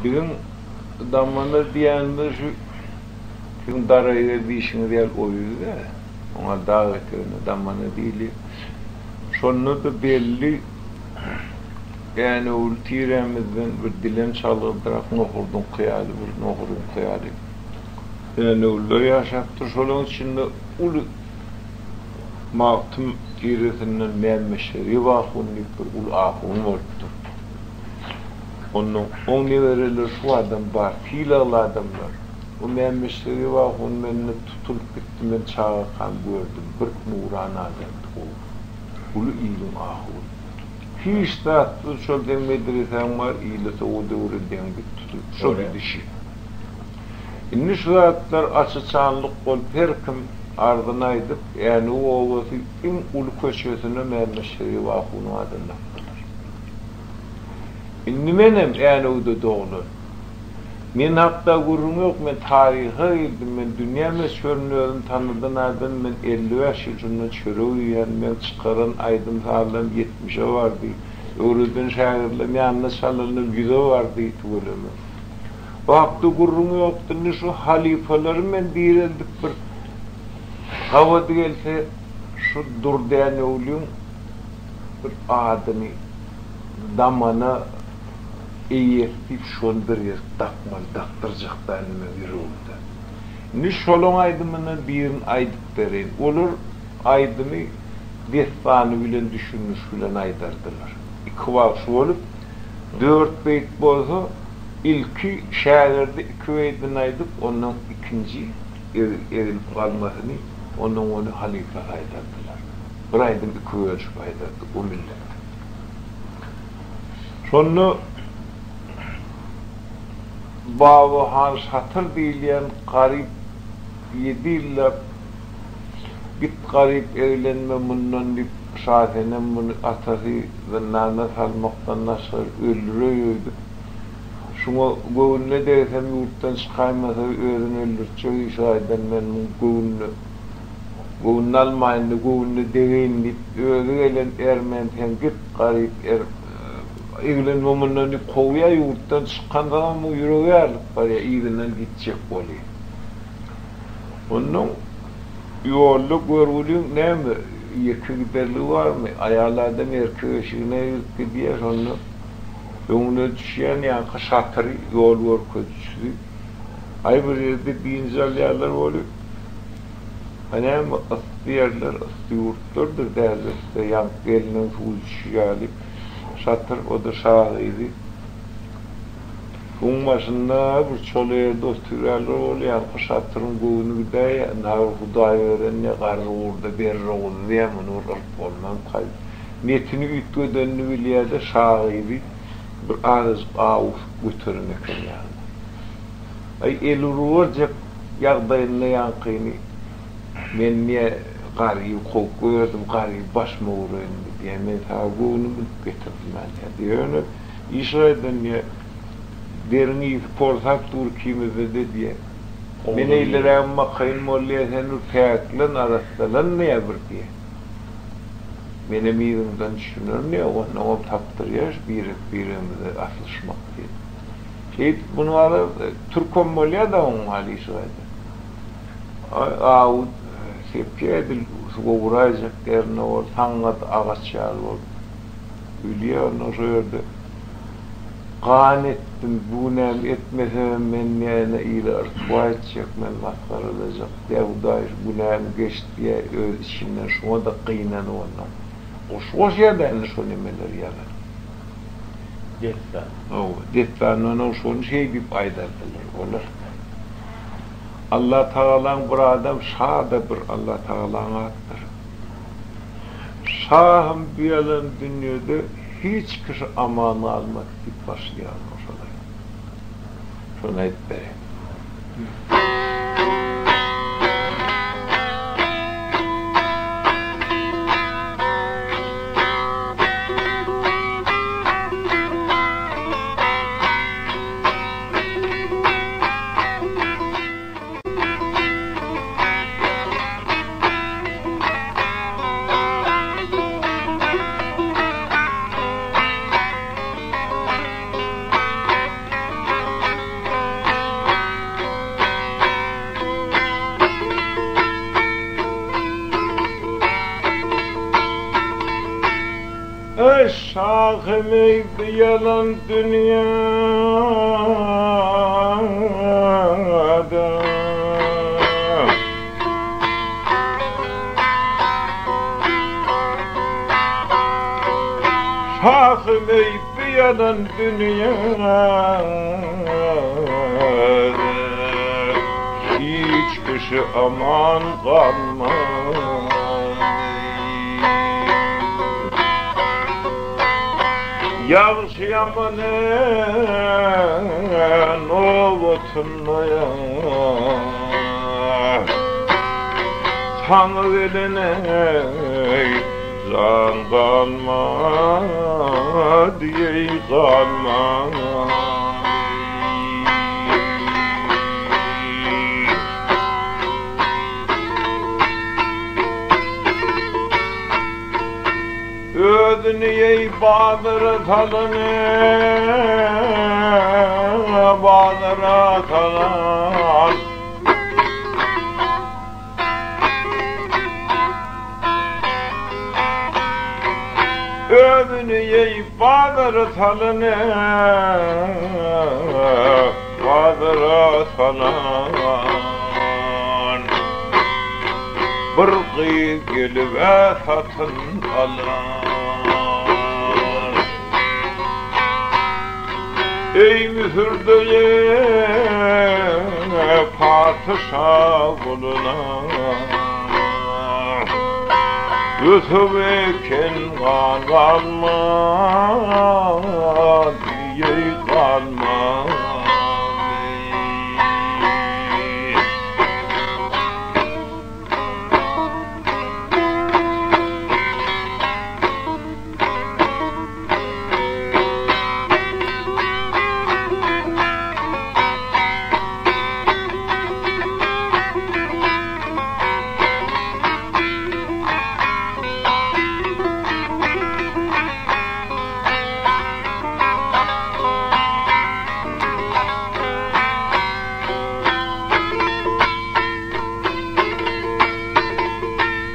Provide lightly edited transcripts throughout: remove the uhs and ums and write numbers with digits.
Bizim damana diyenler şu kim darayı dişini diğer oyuyor ya. Ona davet ediyor damana değil. Sonunda da belli yani ultiremizden bir dilen çalıdırak nohurdun kıyali bir nohurdun kıyali. Yani ulu yaşattı şolun içinde ulu mağtım tiresinden memmeşeri vahunni bir ulu ahun oldu. Onun neveriler şu adam var, filalı adamlar. O memmeşeri vahun menne tutulup gitti, men çağa kan gördüm. Bir nuran adamdı o. Ulu ilim ahun. Hiç de attı, şol den medresen var, iyilete o devre den gitti. Şol gidişi. İnni şu zatlar açı çanlık ol, perkim ardına edip, yani o ovası in ulu köşesine memmeşeri vahunu adına. İnni menem yani o da doğulu. Men hatta gurum yok, men tarihi ildim, men dünya meşhurluğunu tanıdın adın, men 55 yılını çürüyen, men çıkaran aydın sağlam 70'e vardı. Öğreden şairle yanına sallanır 100'e vardı tuğulemi. Vakti gurum yoktu, ne şu halifeleri men dirildik bir havadı gelse şu durdayan oğlum bir adını damana eğertip şol bir yer takmal taktıracak da elime bir oldu. Ne şolun aydımına birin aydık derin. Olur aydımı destanı bilen düşünmüş bilen aydardılar. İki vakşı olup 4 beyt bozu ilki şairde 2 beytin aydık, ondan ikinci erilip kalmasını ondan onu halife aydardılar. Bir aydım 2 ölçüp aydardı o millet. Sonra Babu Hans hatır diyen garip 7 yıllar git garip evlenme bundan bir şahenem bunu atası ve nane salmaktan nasıl öldürüyordu. Şuna gövünle dersem yurttan çıkaymasa öğren öldürtçü şahiden benim gövünle almayındı, gövünle deveyin deyip öğren ermenten git garip evlen momenlerini kovuya yurttan çıkanda ama yüreği alıp var ya evlenen gidecek oluyor. Onun yollu görülüyor ne mi? Yekü giderli var mı? Ayarlardan erkeği ışığına gidiyor onu. Önüne düşen yankı şatırı yol var kötüsü. Ay bir yerde binzel yerler oluyor. Hani ama ıstı yerler, ıstı yurtlardır derler. İşte yankı elinin fuhuşu alıp şatır o da şahıydı. Bunun başında bir çolu yerde oturuyorlar oluyor. Şatırın göğünü gidiyor. Nar huday veren ne karı orada berri oldu diye bunu ırp olmam kaydı. Metini ütü dönünü biliyor da şahıydı. Bir ağız ağuf götürmek yani. Ay el uğurcak yağdayınla yankıyını ben niye qarıyı qo'ydim, qarıyı başma uğraydı diye men tağunu getirdim ben diye. Onu İsrail'den niye derini portak Türkiye'mizde diye. Men eylere amma kayın molliye senu fiyaklan arastılan ne yapır diye. Benim yerimden düşünür ne onu taptırıyor birimize asılışmak diye. Bunu ara Türk'ün molliye da onun hali İsrail'de. Ağut sepiyedil uğrayacak derine ol, sangat ağaççal ol. Biliyor onu söyledi. Kan ettim, bu nem etmesem ben neyine iyile ırtığa edecek, ben maskar olacak. Devdayış bu nem geçti diye öz içinden şuna da kıyınan ondan. O şeyden şu nemeler yalan. Destan. Destan onu şunu şey bir aydardılar, olur. Allah Teala'nın bir adam şahıdır, Allah Teala'nın attır. Şahım bir yalan dünyada hiç kişi amanı almak deyip başlayan olsalar. Şuna etmeyeyim. Şahımeydi yalan dünyada, şahımeydi yalan dünyada, hiç kışı aman kalmaz. Yağış yamanen ovutunmaya, Tanrı eline can kalma diye kalma. Ödünüye bağdır talını, bağdır talan. Ödünüye bağdır talını, bağdır talan. Bırgı gelve satın alan. Ey mühürdeye padişah oluna, Yusuf'ken kalma diye kalma.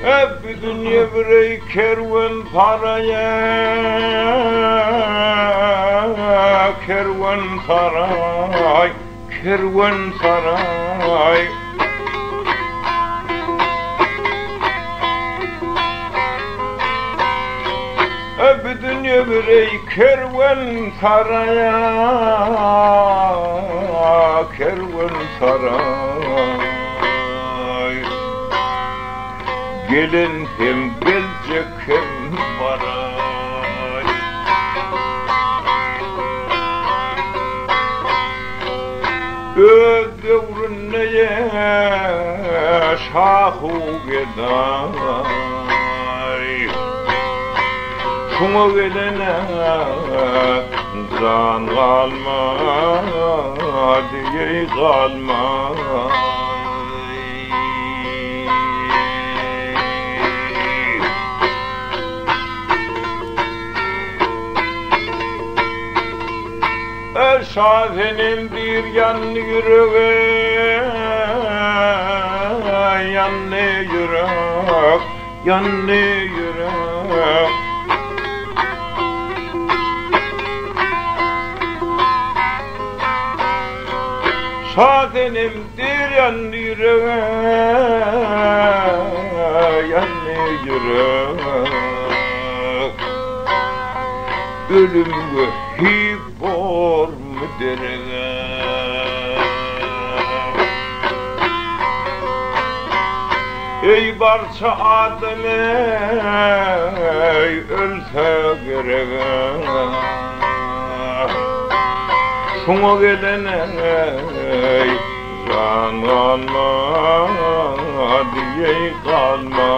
Hep dünya bir kervan paraya, kervan saray, kervan saray. Hep dünya bir kervan saraya, kervan saray. Gelin hem gelecek hem varay. Ödevrün neye şahu geday, şuna gelene can kalma diye kalma. Şahenim bir yanlı yürek, yanlı yürek, yanlı yürek. Şahenim bir yanlı yürek, yanlı yürek. Ölüm vehib bor mu derine, ey barça adem ey ölse gerek. Şuna gelene can alma diye kalma.